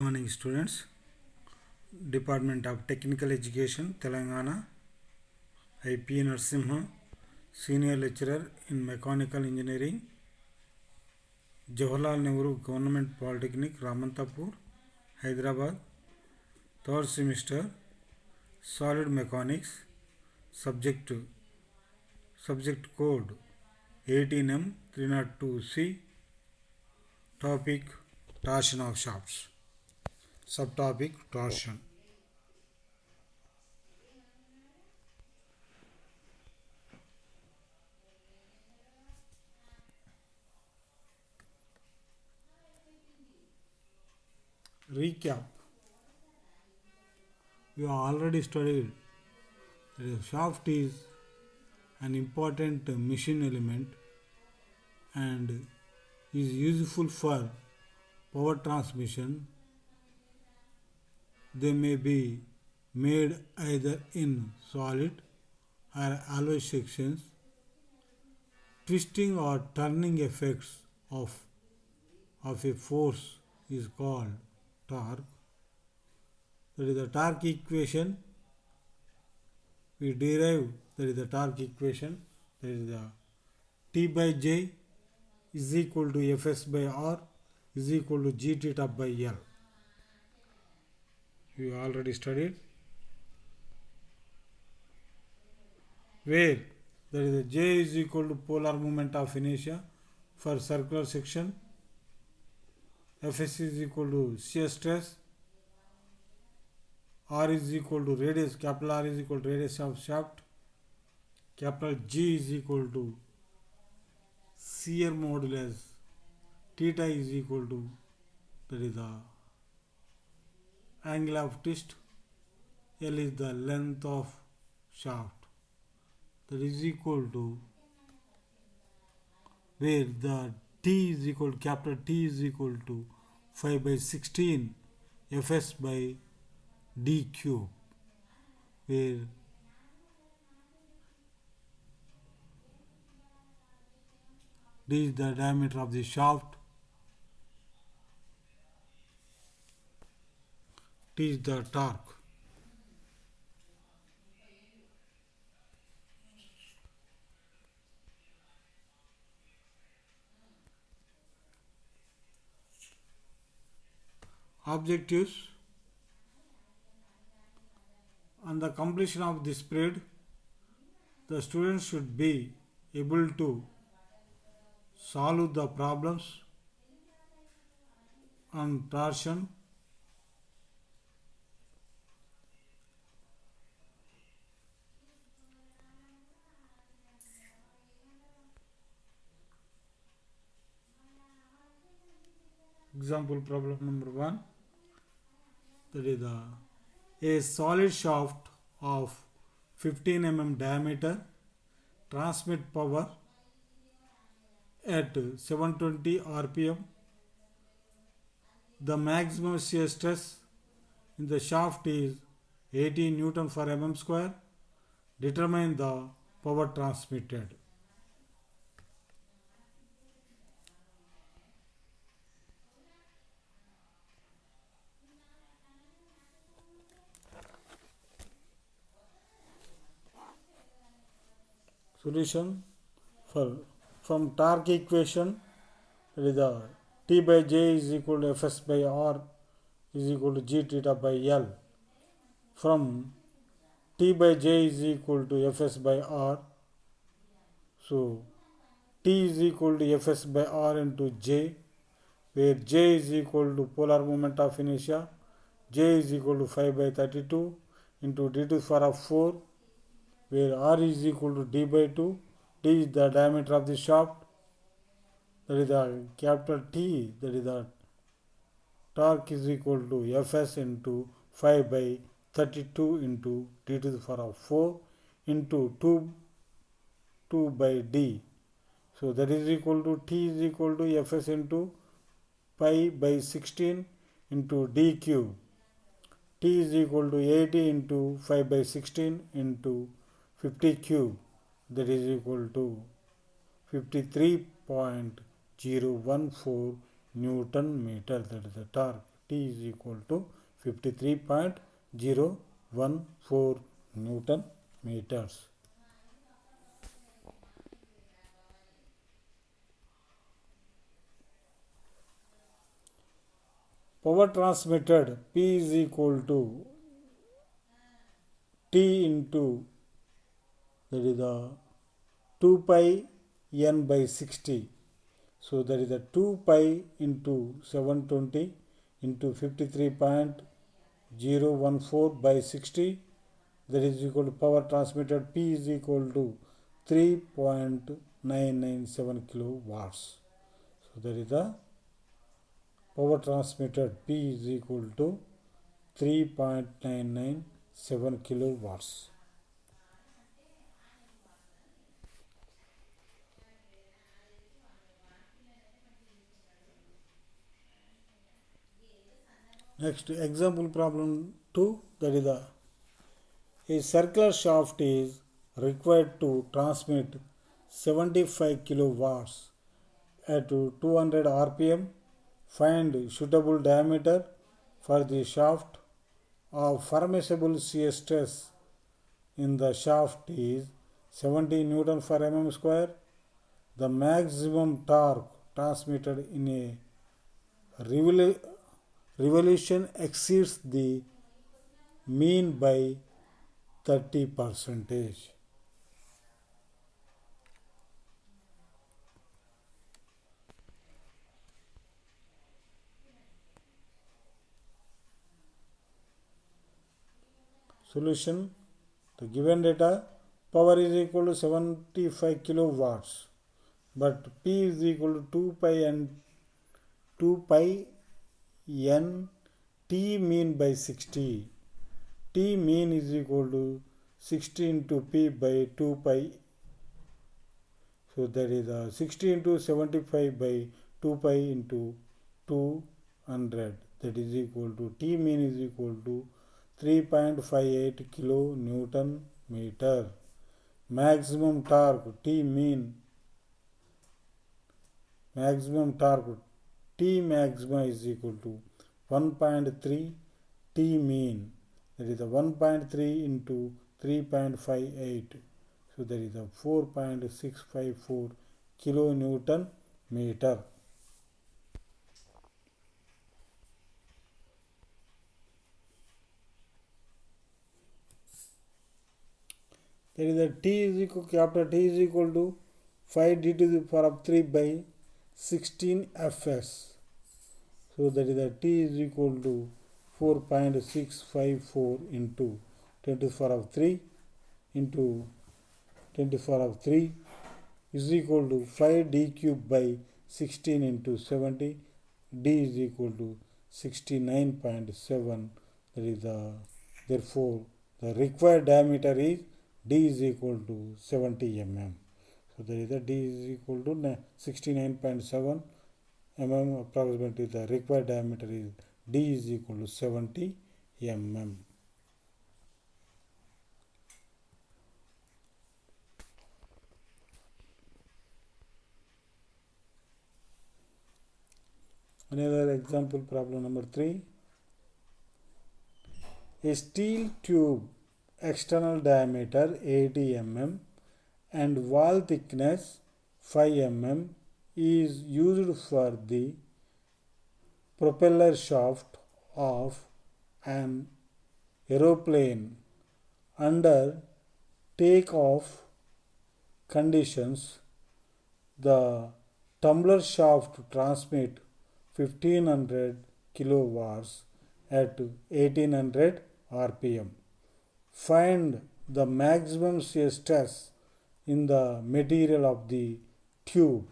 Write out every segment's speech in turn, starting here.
Good morning students. Department of Technical Education, Telangana. I. P. Narasimha, Senior Lecturer in Mechanical Engineering, Jawaharlal Nehru Government Polytechnic, Ramantapur, Hyderabad. Third semester, Solid Mechanics, subject code 18M302C, topic torsion of shafts, subtopic torsion. Recap. We have already studied that the shaft is an important machine element and is useful for power transmission. They may be made either in solid or alloy sections. Twisting or turning effects of a force is called torque. That is the torque equation. We derive that is the torque equation. That is the T by J is equal to Fs by R is equal to G theta by L. You already studied. Where that is the J is equal to polar moment of inertia for circular section. Fs is equal to shear stress. R is equal to radius, capital R is equal to radius of shaft. Capital G is equal to shear modulus. Theta is equal to, that is the angle of twist. L is the length of shaft. That is equal to, where the T is equal to, capital T is equal to 5 by 16 Fs by D cube, where D is the diameter of the shaft, T is the torque. Objectives. On the completion of this period, the students should be able to solve the problems on torsion, example problem number 1, that is a solid shaft of 15 mm diameter transmit power at 720 rpm. The maximum shear stress in the shaft is 80 Newton for mm square. Determine the power transmitted. Solution from torque equation, that is the T by J is equal to Fs by R is equal to G theta by L. From T by J is equal to Fs by R, so T is equal to Fs by R into J, where J is equal to polar moment of inertia. J is equal to 5 by 32 into d to the power of 4, where R is equal to d by 2. D is the diameter of the shaft. That is the capital T, that is the torque is equal to Fs into 5 by 32 into d to the power of 4 into 2 by d. So that is equal to T is equal to Fs into pi by 16 into d cube. T is equal to 80 into 5 by 16 into 50 cube, that is equal to 53.014 Newton meter, that is the torque. T is equal to 53.014 Newton meters. Power transmitted P is equal to T into, that is the 2 pi n by 60. So that is the 2 pi into 720 into 53.014 by 60, that is equal to power transmitted P is equal to 3.997 kilowatts. So that is the power transmitted P is equal to 3.997 kilowatts. Next, example problem 2, that is a circular shaft is required to transmit 75 kilowatts at 200 rpm. Find suitable diameter for the shaft of permissible shear stress in the shaft is 70 Newton per mm square. The maximum torque transmitted in a revolution exceeds the mean by 30%. Solution: the given data, power is equal to 75 kilowatts, but P is equal to 2 pi n T mean by 60. T mean is equal to 60 into P by 2 pi. So that is 60 into 75 by 2 pi into 200. That is equal to, T mean is equal to 3.58 kilo Newton meter. Maximum torque T maximum is equal to 1.3 T mean. That is 1.3 into 3.58. So that is 4.654 kilo Newton meter. That is capital T is equal to 5 d to the power of 3 by 16 Fs. So that is T is equal to 4.654 into 10 to the power of 3 into 10 to the power of 3 is equal to 5 d cube by 16 into 70. D is equal to 69.7. That is therefore the required diameter is D is equal to 70 mm. So that is D is equal to 69.7 mm. Approximately the required diameter is D is equal to 70 mm. Another example, problem number 3. A steel tube external diameter 80 mm and wall thickness 5 mm is used for the propeller shaft of an aeroplane under takeoff conditions. The tumbler shaft transmit 1500 kilowatts at 1800 rpm. Find the maximum shear stress in the material of the tube.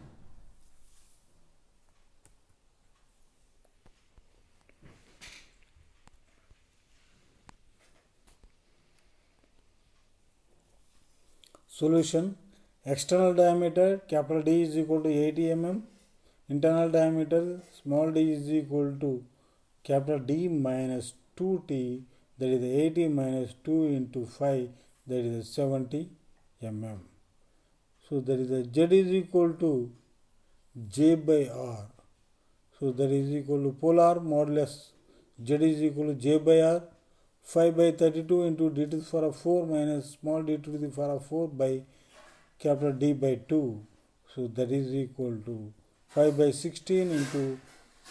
Solution: external diameter capital D is equal to 80 mm. Internal diameter small d is equal to capital D minus 2t, that is 80 minus 2 into 5, that is 70 mm. So that is Z is equal to J by R. So that is equal to polar modulus Z is equal to J by R, 5 by 32 into d to the power of 4 minus small d to the power of 4 by capital D by 2. So that is equal to 5 by 16 into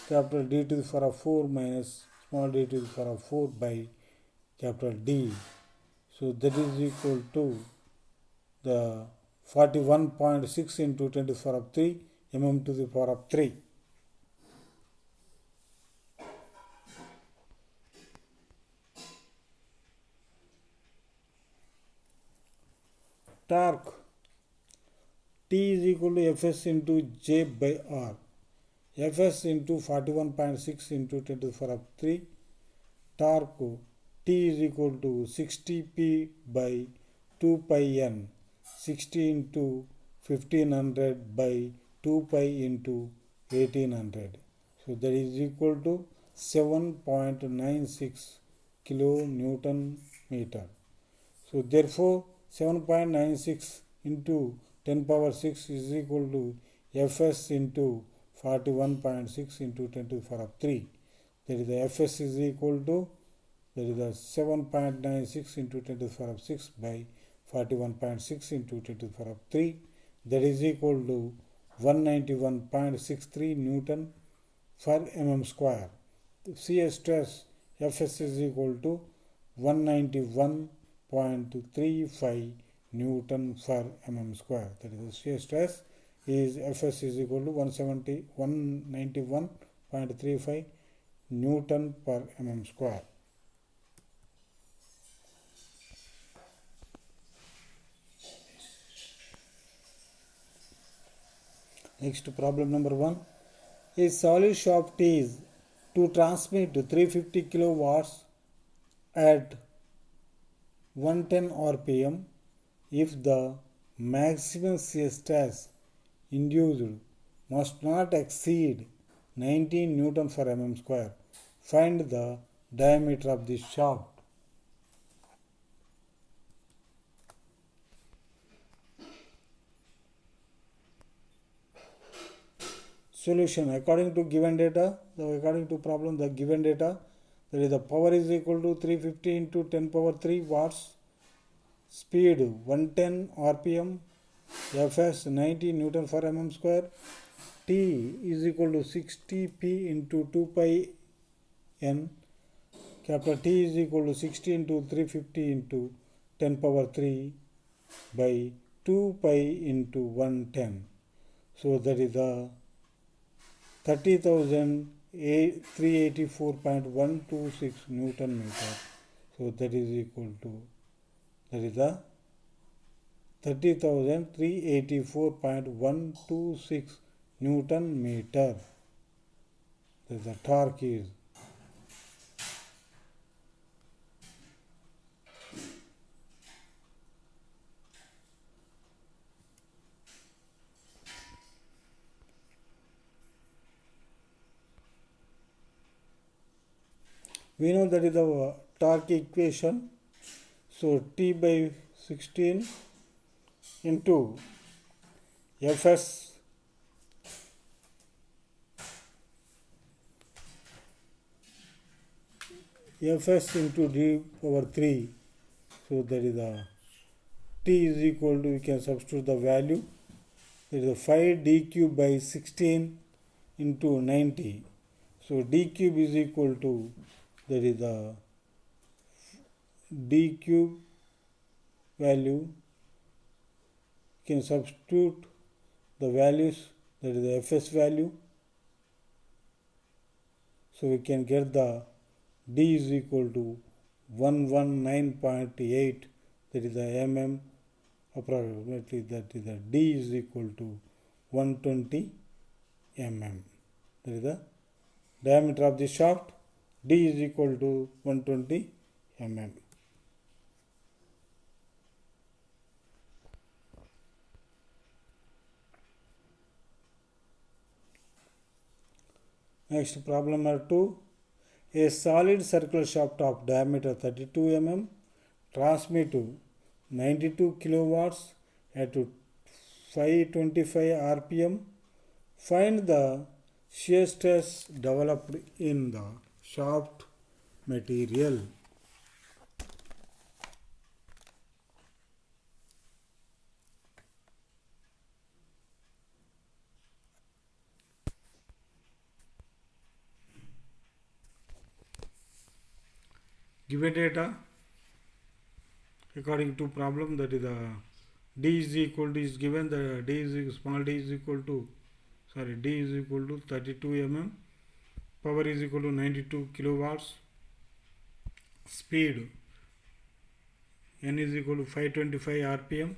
capital D to the power of 4 minus small d to the power of 4 by capital D. So that is equal to the 41.6 into 10 to the power of 3 mm to the power of 3. Torque T is equal to Fs into J by R. Fs into 41.6 into 10 to the power of 3. Torque T is equal to 60p by 2 pi n, 60 into 1500 by 2 pi into 1800. So that is equal to 7.96 kilonewton meter. So therefore 7.96 into 10 power 6 is equal to Fs into 41.6 into 10 to the power of 3. That is the Fs is equal to, that is the 7.96 into 10 to the power of 6 by 41.6 into 10 to the power of 3. That is equal to 191.63 Newton per mm square. Shear stress Fs is equal to 191.35 Newton per mm square. That is the shear stress is Fs is equal to 191.35 Newton per mm square. Next problem number 1. A solid shaft is to transmit 350 kilowatts at 110 rpm if the maximum shear stress induced must not exceed 19 Newton per mm square. Find the diameter of the shaft. Solution. According to given data, according to problem, the given data, that is the power is equal to 350 into 10 power 3 watts, speed 110 rpm, Fs 90 Newton per mm square, T is equal to 60p into 2 pi n, capital T is equal to 60 into 350 into 10 power 3 by 2 pi into 110. So that is the 30,384.126 Newton meter. So that is equal to, that is the 30,384.126 Newton meter. That is the torque is. We know that is the torque equation. So T by 16 into Fs into d power 3. So that is the T is equal to, we can substitute the value. That is the 5 d cube by 16 into 90. So d cube is equal to, that is the d cube value, can substitute the values, that is the Fs value. So we can get the d is equal to 119.8, that is the mm approximately, that is the d is equal to 120 mm. That is the diameter of the shaft. D is equal to 120 mm. Next, problem number 2. A solid circular shaft of diameter 32 mm transmit 92 kilowatts at 525 rpm. Find the shear stress developed in the shaft material. Given data according to problem, that is the d is equal to, is given, the d is small d is equal to, d is equal to 32 mm, power is equal to 92 kilowatts, speed n is equal to 525 rpm,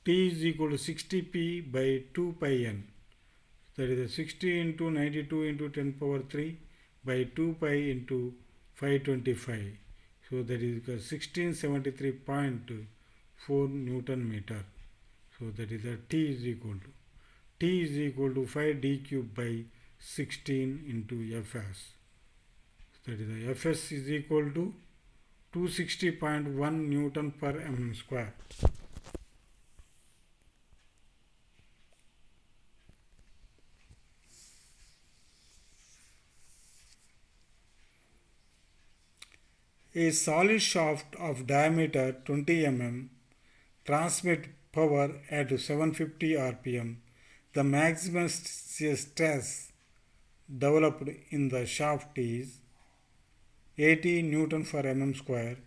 t is equal to 60p by 2 pi n, that is 60 into 92 into 10 power 3 by 2 pi into 525. So that is 1673.4 Newton meter. So that is T is equal to 5 d cube by 16 into Fs. That is the Fs is equal to 260.1 Newton per mm square. A solid shaft of diameter 20 mm transmit power at 750 rpm. The maximum stress developed in the shaft is 80 Newton per mm square.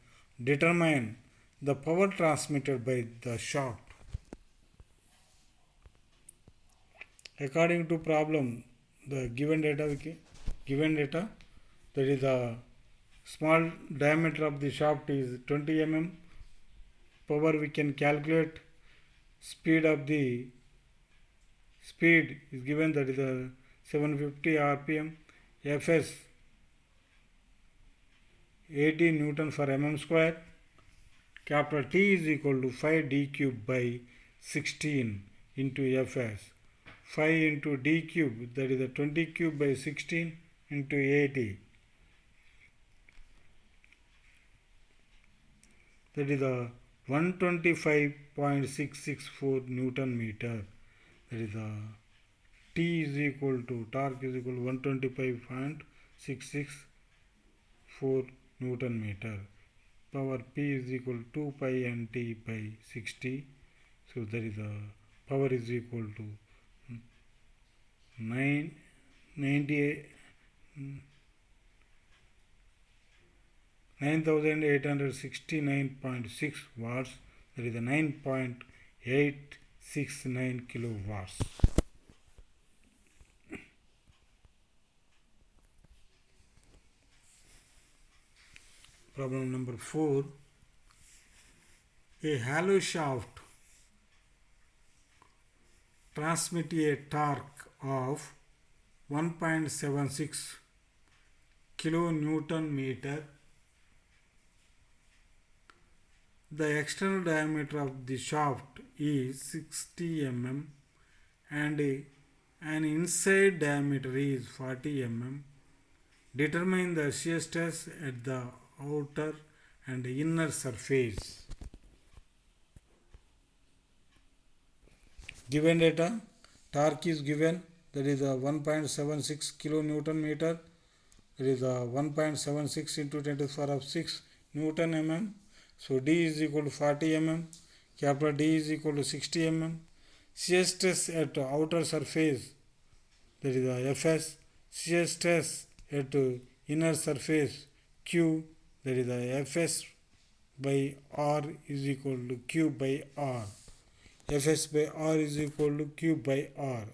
Determine the power transmitted by the shaft. According to problem, the given data, that is the small diameter of the shaft is 20 mm. Power we can calculate. Speed is given, that is 750 rpm. Fs 80 Newton per mm square. Capital T is equal to 5 d cube by 16 into Fs. 5 into d cube, that is 20 cube by 16 into 80. That is 125.664 Newton meter. That is T is equal to, torque is equal to 125.664 Newton meter. Power P is equal to 2 pi nt by 60. So that is power is equal to 9,869.6 watts, that is 9.869 kilowatts. Problem number 4. A hollow shaft transmits a torque of 1.76 kilonewton meter. The external diameter of the shaft is 60 mm and an inside diameter is 40 mm. Determine the shear stress at the outer and inner surface. Given data, torque is given, that is 1.76 kilonewton meter, that is 1.76 into 10 to the power of 6 Newton mm. So D is equal to 40 mm, capital D is equal to 60 mm. Shear stress at outer surface, that is Fs. Shear stress at inner surface Q, that is Fs by R is equal to Q by R. Fs by R is equal to Q by R,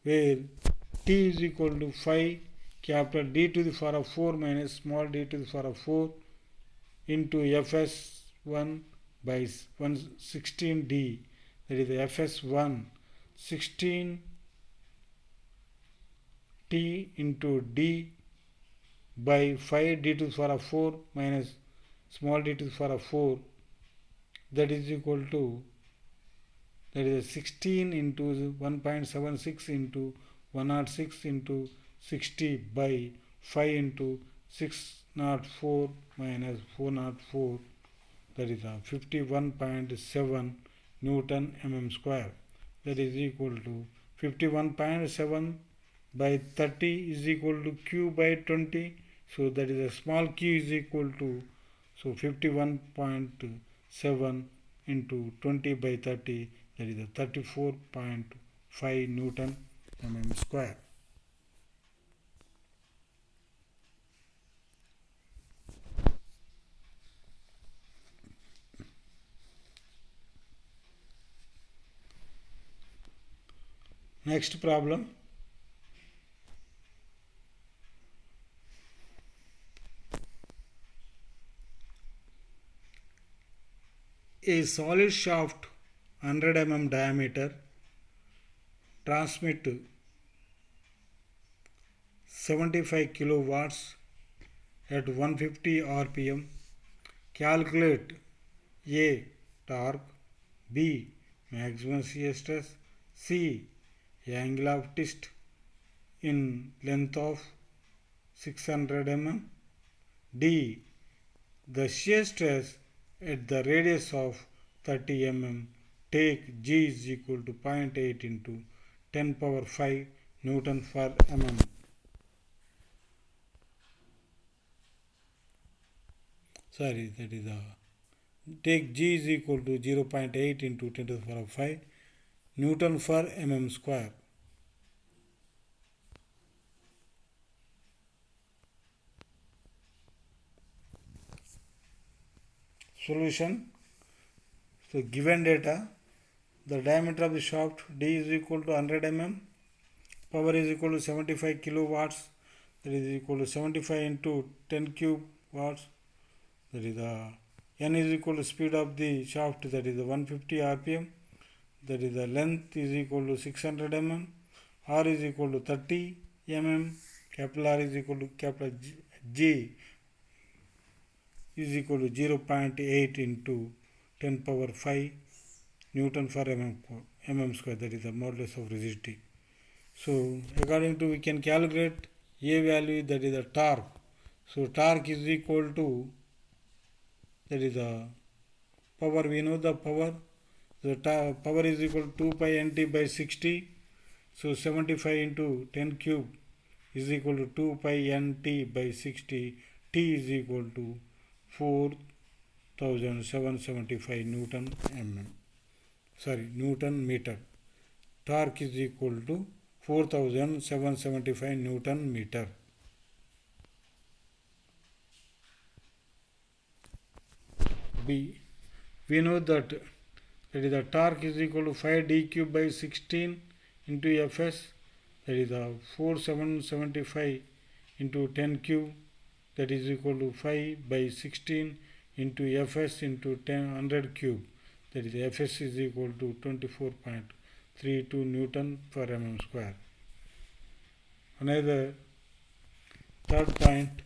where T is equal to 5 capital D to the power of 4 minus small d to the power of 4 into Fs1 by 116d, that is Fs1 16 T into D by 5 d to the power of 4 minus small d to the power of 4, that is equal to, that is 16 into 1.76 into 106 into 60 by 5 into 604 minus 404, that is 51.7 Newton mm square. That is equal to 51.7 by 30 is equal to q by 20. So that is a small q is equal to 51.7 into 20 by 30, that is a 34.5 Newton mm square. Next problem. A solid shaft 100 mm diameter transmit 75 kilowatts at 150 rpm. Calculate A. Torque, B. Maximum shear stress, C. Angle of twist in length of 600 mm, D. The shear stress at the radius of 30 mm. Take G is equal to 0.8 into 10 power 5 Newton per mm. Sorry, that is take G is equal to 0.8 into 10 to the power 5 Newton per mm square. Solution. So given data, the diameter of the shaft D is equal to 100 mm, power is equal to 75 kilowatts, that is equal to 75 into 10 cube watts, that is the n is equal to speed of the shaft, that is the 150 rpm, that is the length is equal to 600 mm, r is equal to 30 mm, capital R is equal to capital G is equal to 0.8 into 10 power 5 Newton per mm square, that is the modulus of rigidity. So according to, we can calculate A value, that is the torque. So torque is equal to, that is the power, we know the power. The power is equal to 2 pi nt by 60. So 75 into 10 cube is equal to 2 pi nt by 60. T is equal to 4775 Newton mm. Newton meter. Torque is equal to 4775 Newton meter. B. We know that is the torque is equal to 5 d cube by 16 into Fs, that is the 4775 into 10 cube, that is equal to 5 by 16 into Fs into 100 cube, that is Fs is equal to 24.32 Newton per mm square. Another third point,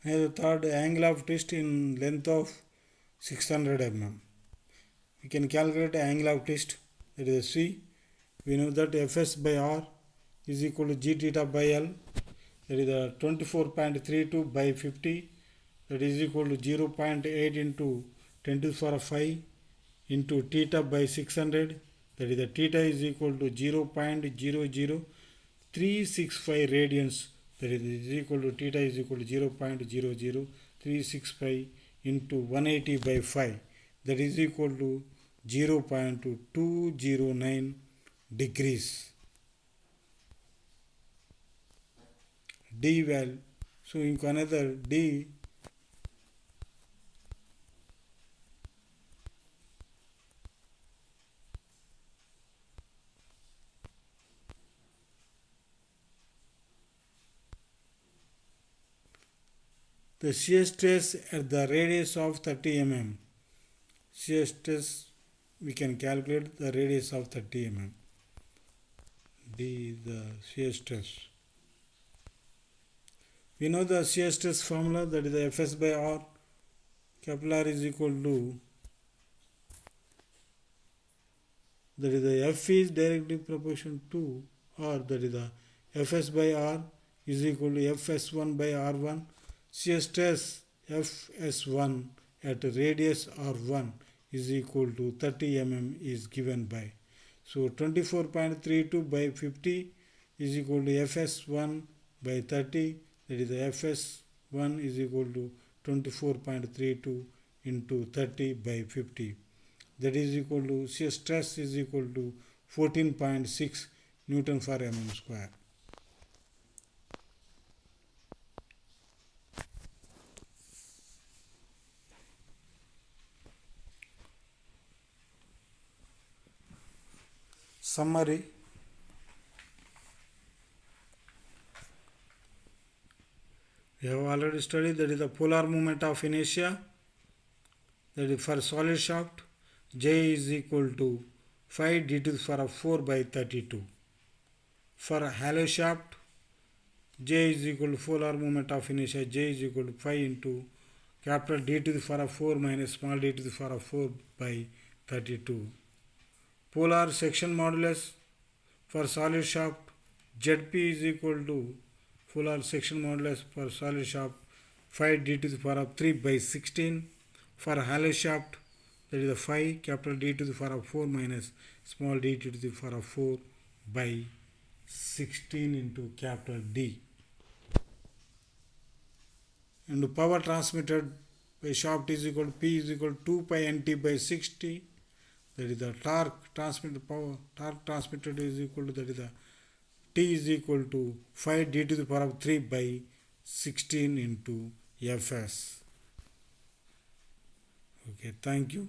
the third, angle of twist in length of 600 mm. We can calculate angle of twist, that is C. We know that Fs by R is equal to G theta by L, that is 24.32 by 50, that is equal to 0.8 into 10 to the power 5 into theta by 600, that is the theta is equal to 0.00365 radians, that is equal to theta is equal to 0.00365 into 180 by 5, that is equal to 0.209 degrees. D value, so in another D the shear stress at the radius of 30 mm. Shear stress, we can calculate the radius of 30 mm. D, the shear stress. We know the shear stress formula, that is the Fs by R. Capital R is equal to, that is the F is directly proportional to R, that is the Fs by R is equal to Fs1 by R1. Shear stress Fs1 at radius R1 is equal to 30 mm is given by. So 24.32 by 50 is equal to Fs1 by 30, that is the Fs1 is equal to 24.32 into 30 by 50. That is equal to, shear stress is equal to 14.6 Newton for mm square. Summary. We have already studied, that is the polar moment of inertia, that is for solid shaft. J is equal to 5 d to the power of 4 by 32. For hollow shaft, J is equal to polar moment of inertia, J is equal to 5 into capital D to the power of 4 minus small d to the power of 4 by 32. Polar section modulus for solid shaft, Zp is equal to polar section modulus for solid shaft 5 d to the power of 3 by 16. For hollow shaft, that is the 5 capital D to the power of 4 minus small d to the power of 4 by 16 into capital D. And power transmitted by shaft is equal to P is equal to 2 pi nt by 60. That is the torque transmitted, power torque transmitted is equal to, that is the T is equal to 5 d to the power of 3 by 16 into Fs. Okay, thank you.